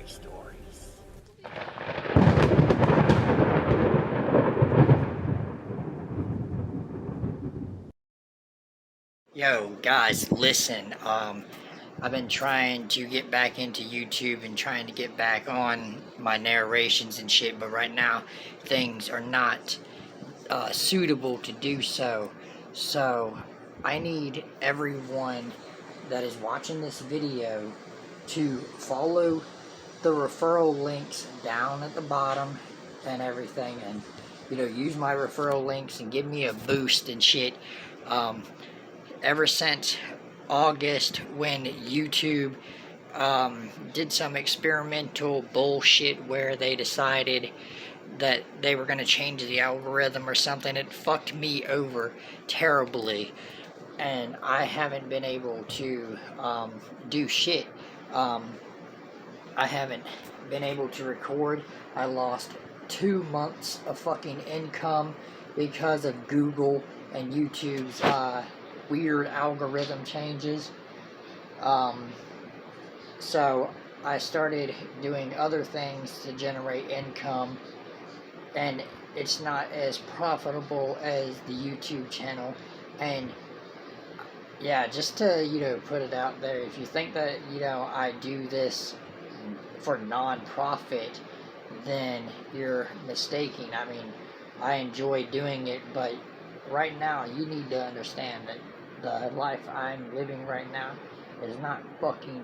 stories. Yo, guys, listen. I've been trying to get back into YouTube and trying to get back on my narrations and shit, but right now things are not suitable to do so. So I need everyone that is watching this video to follow the referral links down at the bottom and everything, and use my referral links and give me a boost and shit. Ever since August, when YouTube did some experimental bullshit where they decided that they were going to change the algorithm or something, it fucked me over terribly, and I haven't been able to do shit. I haven't been able to record. I lost 2 months of fucking income because of Google and YouTube's weird algorithm changes. So I started doing other things to generate income, and it's not as profitable as the YouTube channel. And yeah, just to put it out there, if you think that I do this for non-profit, then you're mistaken. I mean, I enjoy doing it, but right now you need to understand that the life I'm living right now is not fucking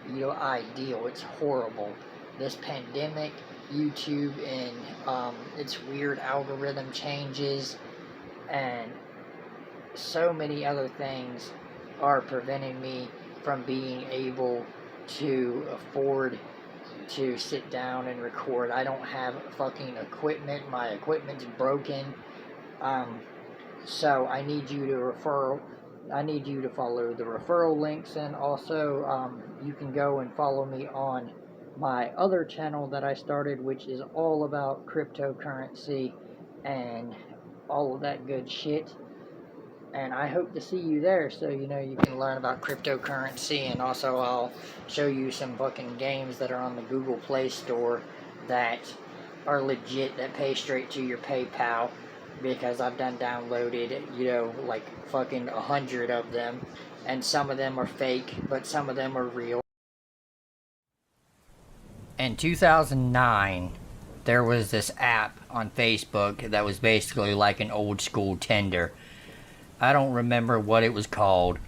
ideal. It's horrible. This pandemic, YouTube, and its weird algorithm changes, and so many other things are preventing me from being able to afford to sit down and record. I don't have fucking equipment. My equipment's broken. So I need you to follow the referral links, and also you can go and follow me on my other channel that I started, which is all about cryptocurrency and all of that good shit. And I hope to see you there, so you can learn about cryptocurrency, and also I'll show you some fucking games that are on the Google Play Store that are legit, that pay straight to your PayPal, because I've downloaded, like fucking 100 of them, and some of them are fake, but some of them are real. In 2009, there was this app on Facebook that was basically like an old school Tinder. I don't remember what it was called,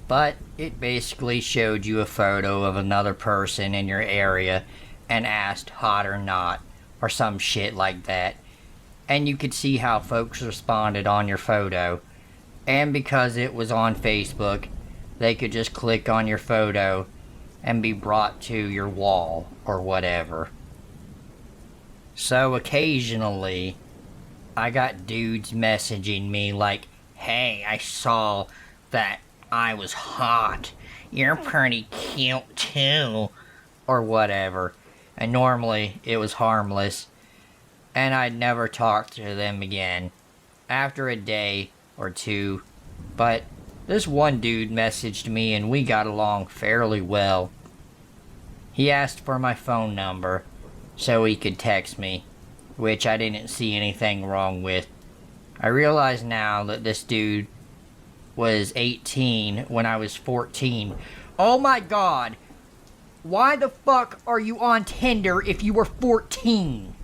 but it basically showed you a photo of another person in your area and asked hot or not, or some shit like that. And you could see how folks responded on your photo. And because it was on Facebook, they could just click on your photo and be brought to your wall or whatever. So occasionally, I got dudes messaging me like, "Hey, I saw that I was hot. You're pretty cute too," or whatever. And normally it was harmless, and I'd never talk to them again after a day or two. But this one dude messaged me and we got along fairly well. He asked for my phone number so he could text me, which I didn't see anything wrong with. I realize now that this dude was 18 when I was 14. Oh my god! Why the fuck are you on Tinder if you were 14?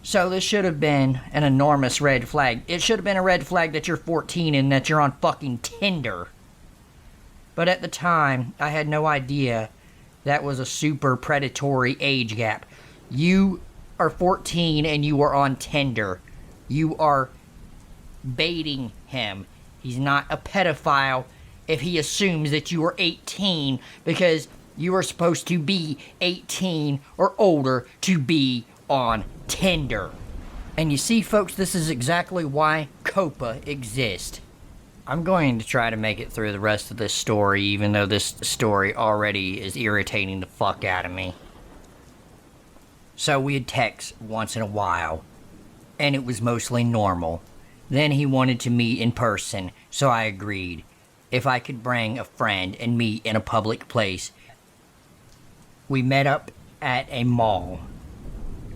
So this should have been an enormous red flag. It should have been a red flag that you're 14 and that you're on fucking Tinder. But at the time, I had no idea that was a super predatory age gap. You are 14 and you are on Tinder. You are baiting him. He's not a pedophile if he assumes that you are 18, because you are supposed to be 18 or older to be on Tinder. And you see, folks, this is exactly why COPA exists. I'm going to try to make it through the rest of this story, even though this story already is irritating the fuck out of me. So we'd text once in a while, and it was mostly normal. Then he wanted to meet in person, so I agreed. If I could bring a friend and meet in a public place, We met up at a mall,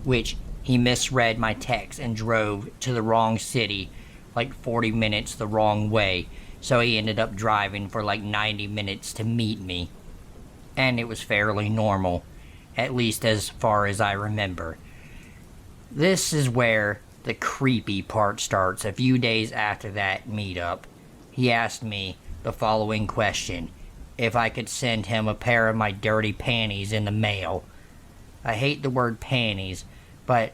which he misread my text and drove to the wrong city like 40 minutes the wrong way, so he ended up driving for like 90 minutes to meet me. And it was fairly normal, at least as far as I remember. This is where the creepy part starts. A few days after that meetup, he asked me the following question: if I could send him a pair of my dirty panties in the mail. I hate the word panties, but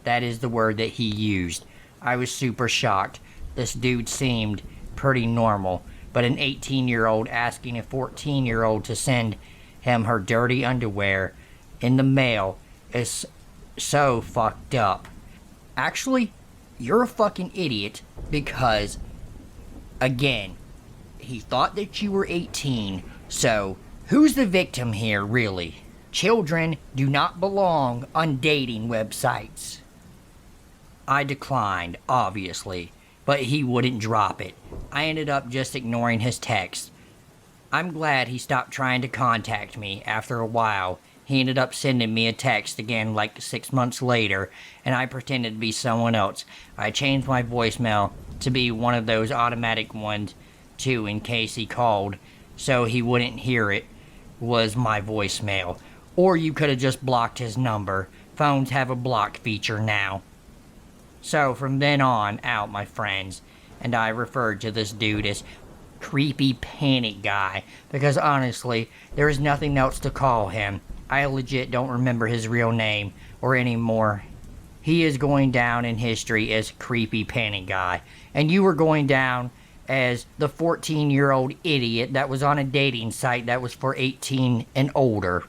that is the word that he used. I was super shocked. This dude seemed pretty normal, but an 18-year-old asking a 14-year-old to send him her dirty underwear in the mail is so fucked up. Actually, you're a fucking idiot because, again, he thought that you were 18, so who's the victim here, really? Children do not belong on dating websites. I declined, obviously, but he wouldn't drop it. I ended up just ignoring his text. I'm glad he stopped trying to contact me. After a while, he ended up sending me a text again like 6 months later, and I pretended to be someone else. I changed my voicemail to be one of those automatic ones, too, in case he called, so he wouldn't hear it was my voicemail. Or you could have just blocked his number. Phones have a block feature now. So from then on out, my friends and I referred to this dude as Creepy Panic Guy, because honestly, there is nothing else to call him. I legit don't remember his real name or anymore. He is going down in history as Creepy Panic Guy, and you were going down as the 14-year-old idiot that was on a dating site that was for 18 and older.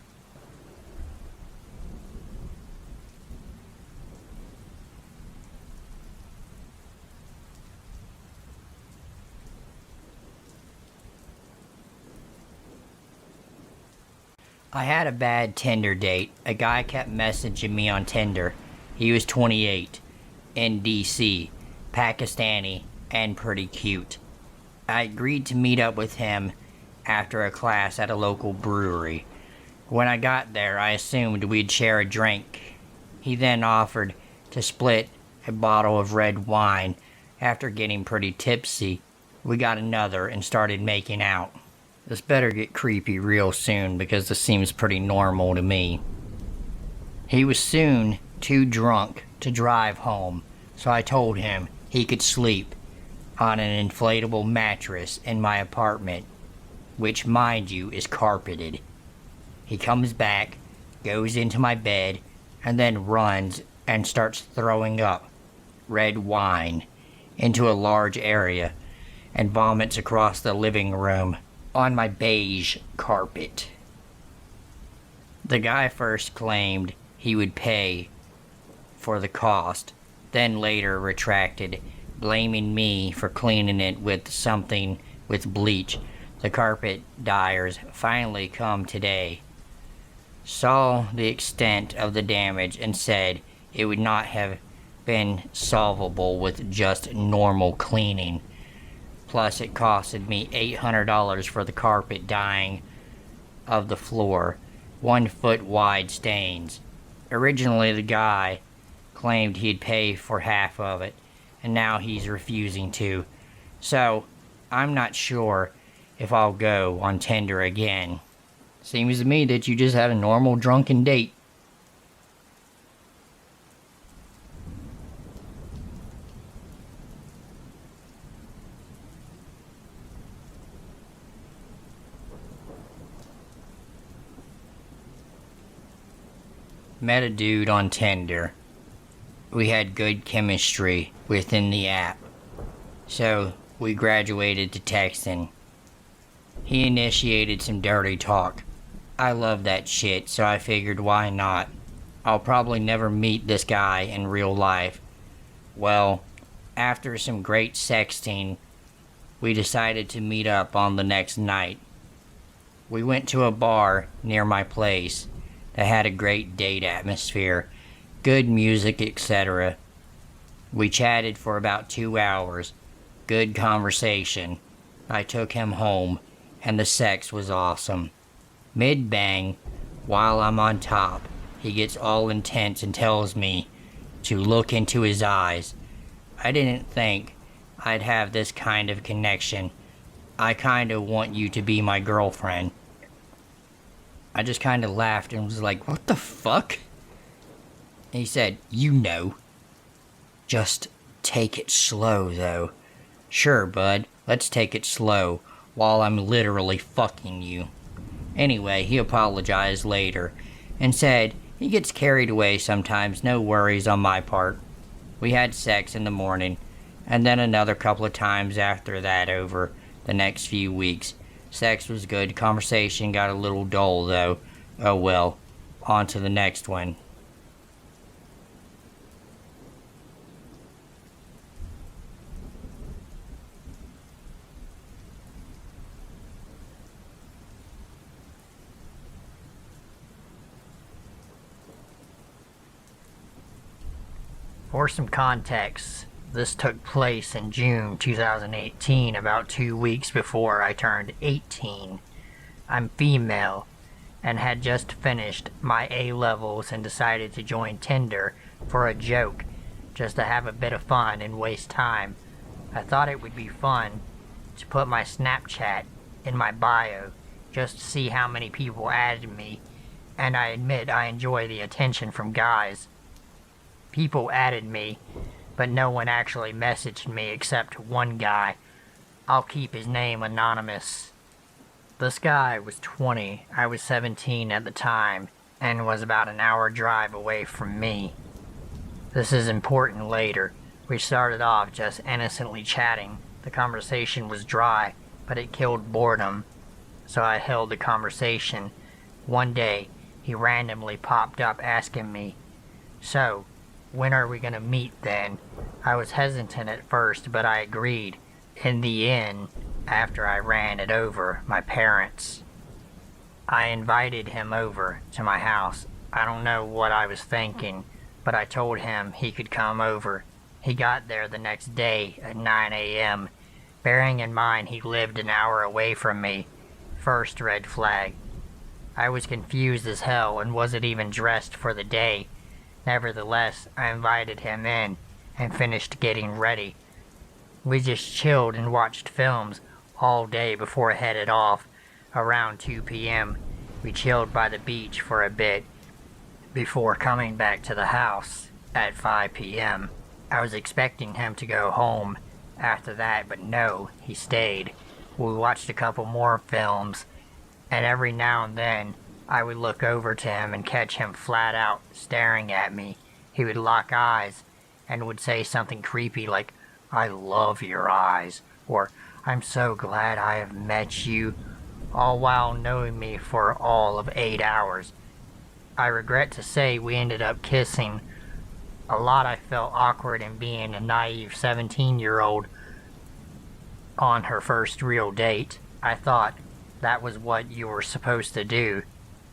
I had a bad Tinder date. A guy kept messaging me on Tinder. He was 28, in DC, Pakistani, and pretty cute. I agreed to meet up with him after a class at a local brewery. When I got there, I assumed we'd share a drink. He then offered to split a bottle of red wine. After getting pretty tipsy, we got another and started making out. This better get creepy real soon because this seems pretty normal to me. He was soon too drunk to drive home, so I told him he could sleep on an inflatable mattress in my apartment, which, mind you, is carpeted. He comes back, goes into my bed, and then runs and starts throwing up red wine into a large area and vomits across the living room on my beige carpet. The guy first claimed he would pay for the cost, then later retracted, blaming me for cleaning it with something with bleach. The carpet dyers finally come today, saw the extent of the damage, and said it would not have been solvable with just normal cleaning. Plus, it costed me $800 for the carpet dyeing of the floor, 1 foot wide stains. Originally, the guy claimed he'd pay for half of it, and now he's refusing to. So, I'm not sure if I'll go on Tinder again. Seems to me that you just had a normal drunken date. Met a dude on Tinder. We had good chemistry within the app, so we graduated to texting. He initiated some dirty talk. I love that shit, so I figured why not? I'll probably never meet this guy in real life. Well, after some great sexting, we decided to meet up on the next night. We went to a bar near my place that had a great date atmosphere, good music, etc. We chatted for about 2 hours, good conversation. I took him home, and the sex was awesome. Mid-bang, While I'm on top, he gets all intense and tells me to look into his eyes. I didn't think I'd have this kind of connection. I kinda want you to be my girlfriend. I just kinda laughed and was like, what the fuck? And he said, you know. Just take it slow, though. Sure, bud, let's take it slow, while I'm literally fucking you. Anyway, he apologized later, and said he gets carried away sometimes, no worries on my part. We had sex in the morning, and then another couple of times after that over the next few weeks. Sex was good, conversation got a little dull though. Oh well, on to the next one. For some context, this took place in June 2018, about 2 weeks before I turned 18. I'm female, and had just finished my A-levels and decided to join Tinder for a joke, just to have a bit of fun and waste time. I thought it would be fun to put my Snapchat in my bio, just to see how many people added me, and I admit I enjoy the attention from guys. People added me, but no one actually messaged me except one guy. I'll keep his name anonymous. This guy was 20, I was 17 at the time, and was about an hour drive away from me. This is important later. We started off just innocently chatting. The conversation was dry, but it killed boredom, so I held the conversation. One day, he randomly popped up asking me, "So, when are we gonna meet then?" I was hesitant at first, but I agreed. In the end, after I ran it over my parents, I invited him over to my house. I don't know what I was thinking, but I told him he could come over. He got there the next day at 9 a.m., bearing in mind he lived an hour away from me. First red flag. I was confused as hell and wasn't even dressed for the day. Nevertheless, I invited him in and finished getting ready. We just chilled and watched films all day before I headed off. Around 2 p.m., we chilled by the beach for a bit before coming back to the house at 5 p.m. I was expecting him to go home after that, but no, he stayed. We watched a couple more films, and every now and then I would look over to him and catch him flat out staring at me. He would lock eyes and would say something creepy like, "I love your eyes," or "I'm so glad I have met you," all while knowing me for all of 8 hours. I regret to say we ended up kissing. A lot I felt awkward in being a naive 17-year-old on her first real date. I thought that was what you were supposed to do.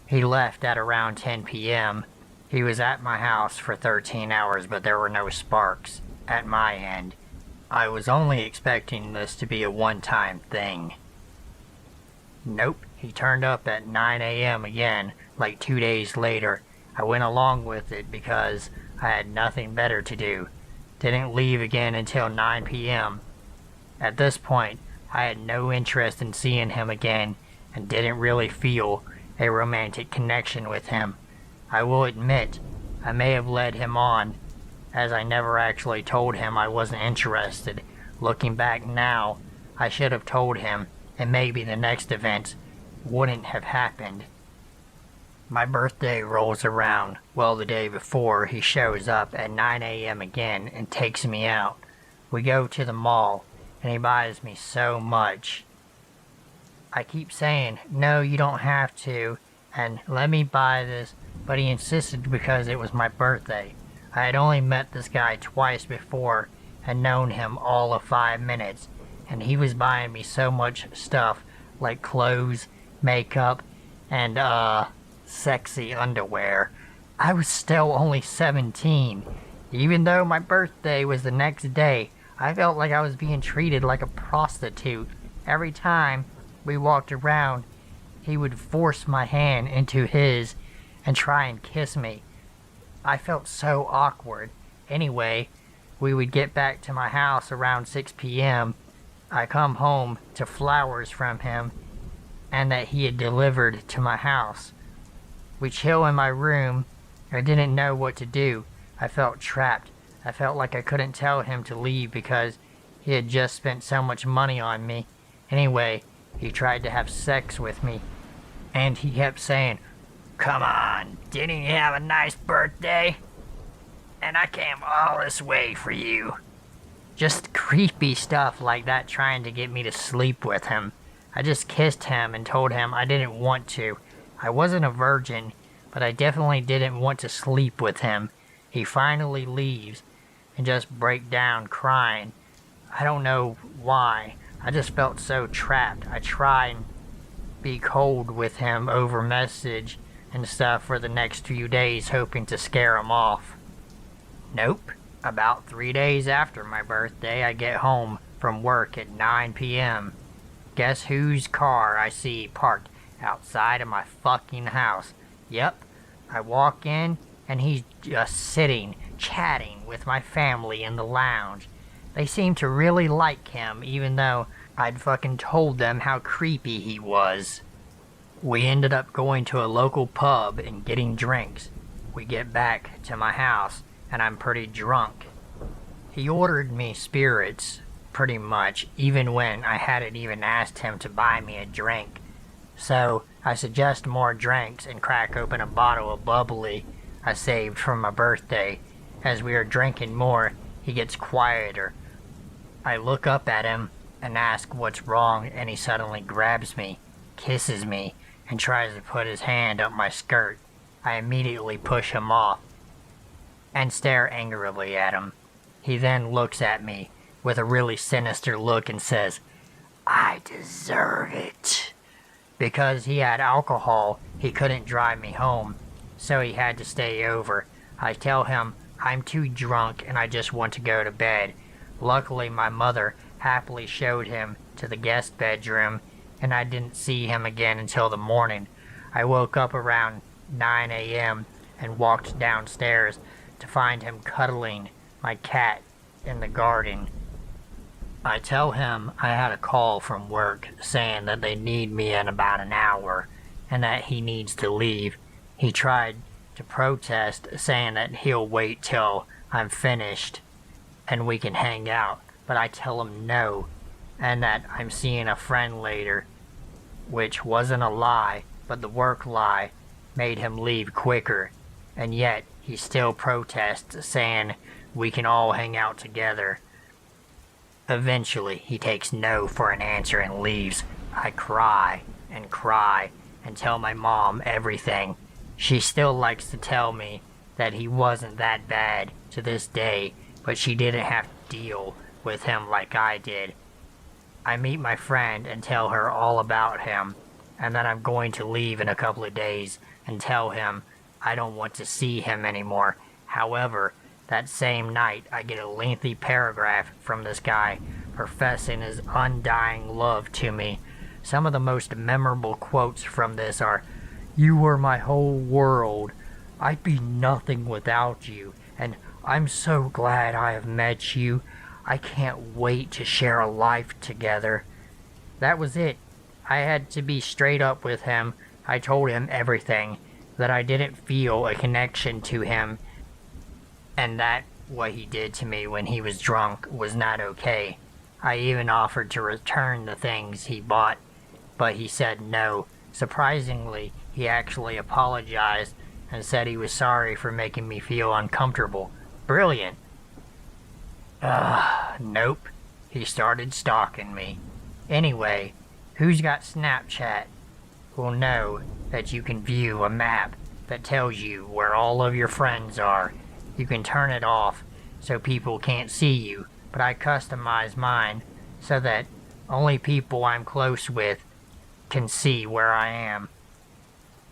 He left at around 10 p.m. He was at my house for 13 hours, but there were no sparks at my end. I was only expecting this to be a one-time thing. Nope, he turned up at 9 a.m. again, like 2 days later. I went along with it because I had nothing better to do. Didn't leave again until 9 p.m. At this point, I had no interest in seeing him again and didn't really feel a romantic connection with him. I will admit, I may have led him on, as I never actually told him I wasn't interested. Looking back now, I should have told him, and maybe the next event wouldn't have happened. My birthday rolls around. Well, the day before, he shows up at 9 a.m. again and takes me out. We go to the mall, and he buys me so much. I keep saying, "No, you don't have to," and "let me buy this," but he insisted because it was my birthday. I had only met this guy twice before and known him all of 5 minutes, and he was buying me so much stuff like clothes, makeup, and sexy underwear. I was still only 17. Even though my birthday was the next day, I felt like I was being treated like a prostitute. Every time we walked around, he would force my hand into his and try and kiss me. I felt so awkward. Anyway, we would get back to my house around 6 p.m. I come home to flowers from him and that he had delivered to my house. We chill in my room. I didn't know what to do. I felt trapped. I felt like I couldn't tell him to leave because he had just spent so much money on me. Anyway, he tried to have sex with me, and he kept saying, "Come on, didn't you have a nice birthday? And I came all this way for you." Just creepy stuff like that, trying to get me to sleep with him. I just kissed him and told him I didn't want to. I wasn't a virgin, but I definitely didn't want to sleep with him. He finally leaves and just break down crying. I don't know why. I just felt so trapped. I tried and be cold with him over message and stuff for the next few days, hoping to scare him off. Nope. About 3 days after my birthday, I get home from work at 9 p.m. Guess whose car I see parked outside of my fucking house? Yep. I walk in and he's just sitting, chatting with my family in the lounge. They seem to really like him, even though I'd fucking told them how creepy he was. We ended up going to a local pub and getting drinks. We get back to my house and I'm pretty drunk. He ordered me spirits, pretty much, even when I hadn't even asked him to buy me a drink. So I suggest more drinks and crack open a bottle of bubbly I saved from my birthday. As we are drinking more, he gets quieter. I look up at him and ask what's wrong, and he suddenly grabs me, kisses me, and tries to put his hand up my skirt. I immediately push him off and stare angrily at him. He then looks at me with a really sinister look and says, "I deserve it." Because he had alcohol, he couldn't drive me home, so he had to stay over. I tell him I'm too drunk and I just want to go to bed. Luckily, my mother happily showed him to the guest bedroom, and I didn't see him again until the morning. I woke up around 9 a.m. and walked downstairs to find him cuddling my cat in the garden. I tell him I had a call from work saying that they need me in about an hour and that he needs to leave. He tried to protest, saying that he'll wait till I'm finished and we can hang out, but I tell him no, and that I'm seeing a friend later, which wasn't a lie, but the work lie made him leave quicker, and yet he still protests, saying we can all hang out together. Eventually, he takes no for an answer and leaves. I cry and tell my mom everything. She still likes to tell me that he wasn't that bad to this day, but she didn't have to deal with him like I did. I meet my friend and tell her all about him, and that I'm going to leave in a couple of days and tell him I don't want to see him anymore. However, that same night I get a lengthy paragraph from this guy professing his undying love to me. Some of the most memorable quotes from this are, "You were my whole world. I'd be nothing without you, and I'm so glad I have met you. I can't wait to share a life together." That was it. I had to be straight up with him. I told him everything, that I didn't feel a connection to him, and that what he did to me when he was drunk was not okay. I even offered to return the things he bought, but he said no. Surprisingly, he actually apologized and said he was sorry for making me feel uncomfortable. Brilliant. Nope. He started stalking me. Anyway, who's got Snapchat will know that you can view a map that tells you where all of your friends are. You can turn it off so people can't see you, but I customize mine so that only people I'm close with can see where I am.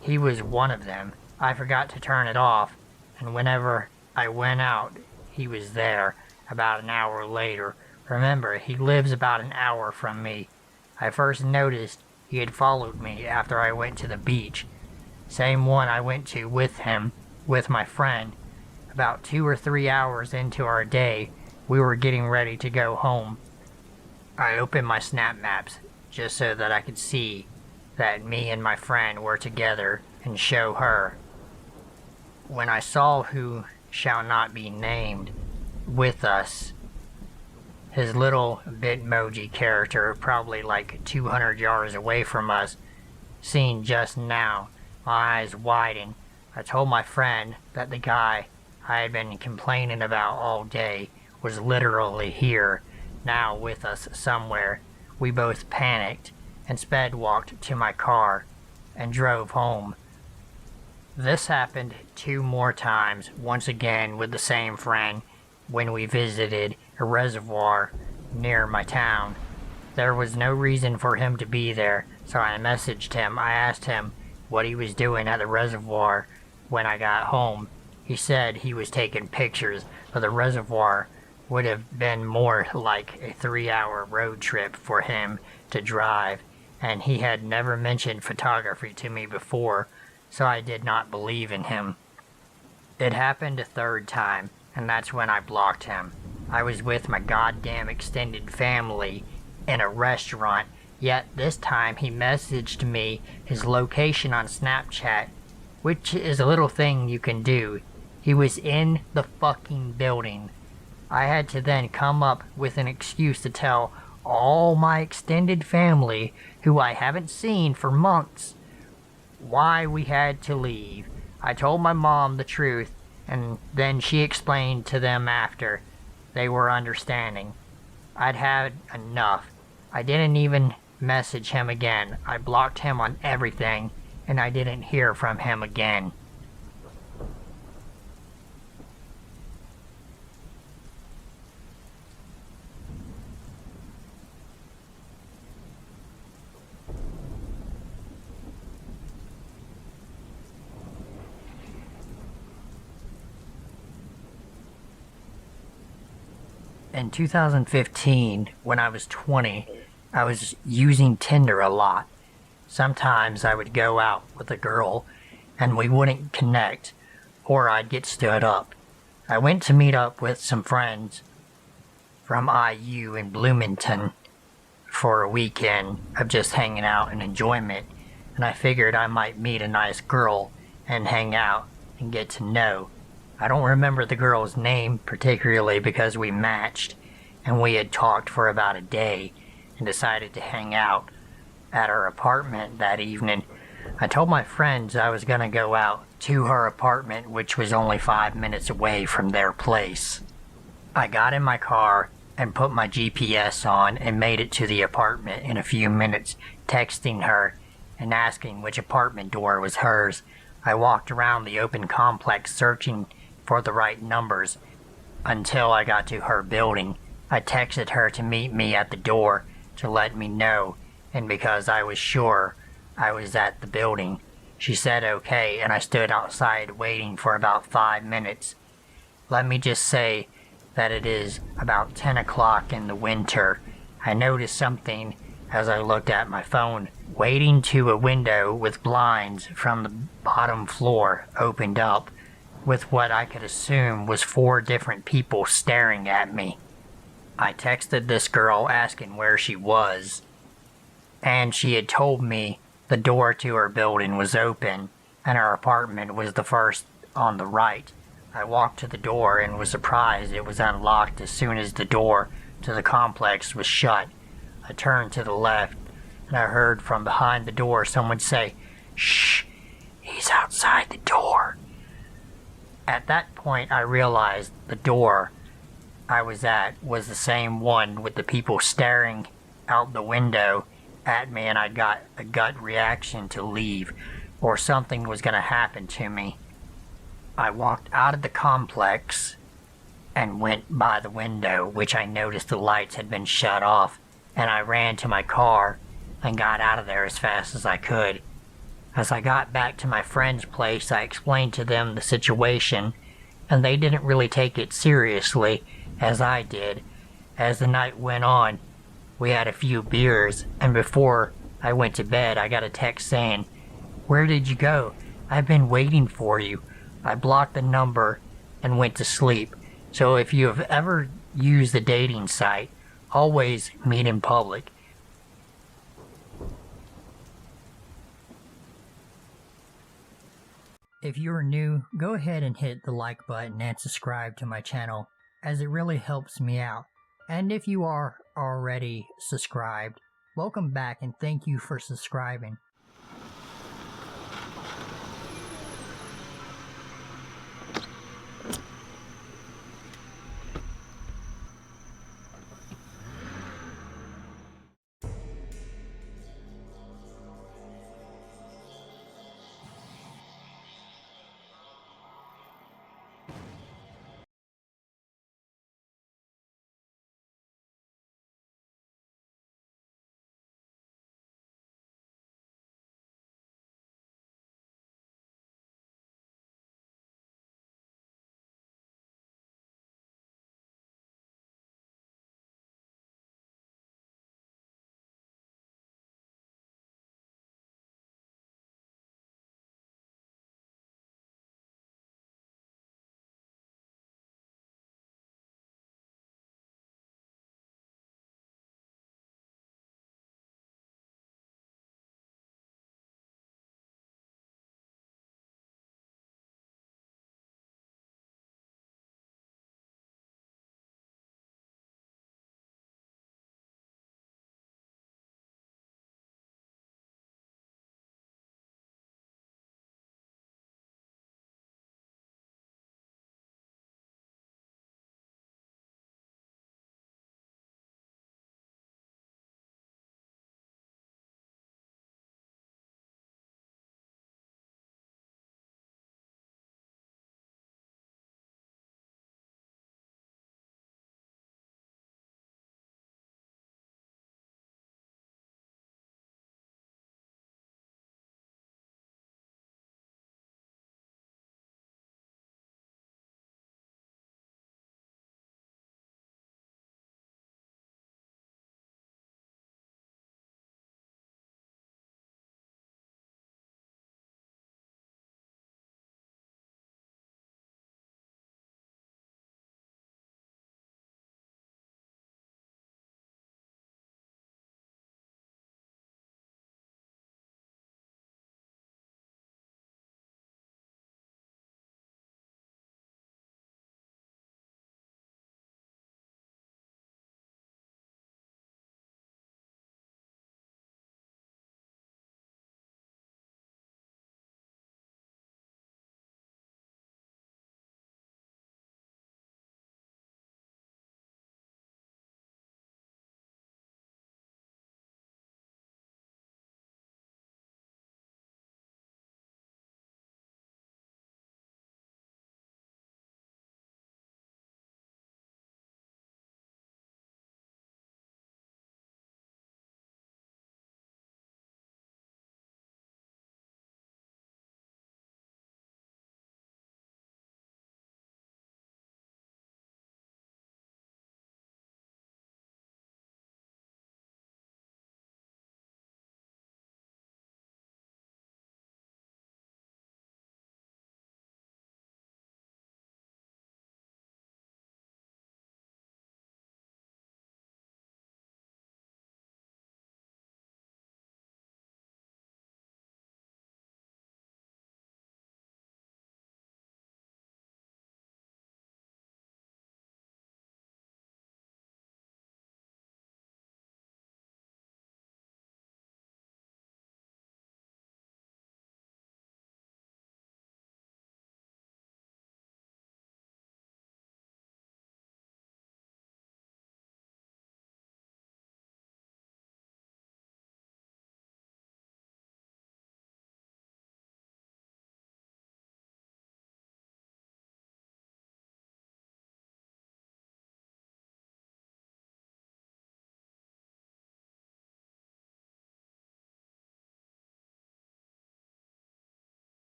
He was one of them. I forgot to turn it off, and whenever I went out, he was there about an hour later. Remember, he lives about an hour from me. I first noticed he had followed me after I went to the beach. Same one I went to with him, with my friend. About 2 or 3 hours into our day, we were getting ready to go home. I opened my snap maps just so that I could see that me and my friend were together and show her. When I saw who shall not be named with us, his little Bitmoji character, probably like 200 yards away from us, seen just now, my eyes widened. I told my friend that the guy I had been complaining about all day was literally here, now with us somewhere. We both panicked and sped walked to my car and drove home. This happened 2 more times, once again with the same friend, when we visited a reservoir near my town. There was no reason for him to be there, so I messaged him. I asked him what he was doing at the reservoir when I got home. He said he was taking pictures, but the reservoir would have been more like a 3-hour road trip for him to drive, and he had never mentioned photography to me before, so I did not believe in him. It happened a 3rd time, and that's when I blocked him. I was with my goddamn extended family in a restaurant, yet this time he messaged me his location on Snapchat, which is a little thing you can do. He was in the fucking building. I had to then come up with an excuse to tell all my extended family, who I haven't seen for months, why we had to leave. I told my mom the truth, and then she explained to them after. They were understanding. I'd had enough. I didn't even message him again. I blocked him on everything, and I didn't hear from him again. In 2015, when I was 20, I was using Tinder a lot. Sometimes I would go out with a girl and we wouldn't connect, or I'd get stood up. I went to meet up with some friends from IU in Bloomington for a weekend of just hanging out and enjoyment, and I figured I might meet a nice girl and hang out and get to know. I don't remember the girl's name particularly because we matched, and we had talked for about a day and decided to hang out at her apartment that evening. I told my friends I was going to go out to her apartment, which was only 5 minutes away from their place. I got in my car and put my GPS on and made it to the apartment in a few minutes, texting her and asking which apartment door was hers. I walked around the open complex searching for the right numbers until I got to her building. I texted her to meet me at the door to let me know, and because I was sure I was at the building, she said okay, and I stood outside waiting for about 5 minutes. Let me just say that it is about 10 o'clock in the winter. I noticed something as I looked at my phone. Waiting to a window with blinds from the bottom floor opened up, with what I could assume was 4 different people staring at me. I texted this girl asking where she was, and she had told me the door to her building was open, and her apartment was the first on the right. I walked to the door and was surprised it was unlocked as soon as the door to the complex was shut. I turned to the left, and I heard from behind the door someone say, "Shh, he's outside the door." At that point, I realized the door I was at was the same one with the people staring out the window at me, and I got a gut reaction to leave, or something was going to happen to me. I walked out of the complex and went by the window, which I noticed the lights had been shut off, and I ran to my car and got out of there as fast as I could. As I got back to my friend's place, I explained to them the situation, and they didn't really take it seriously as I did. As the night went on, we had a few beers, and before I went to bed, I got a text saying, "Where did you go? I've been waiting for you. I blocked the number and went to sleep. So if you have ever used a dating site, always meet in public. If you are new, go ahead and hit the like button and subscribe to my channel, as it really helps me out. And if you are already subscribed, welcome back and thank you for subscribing.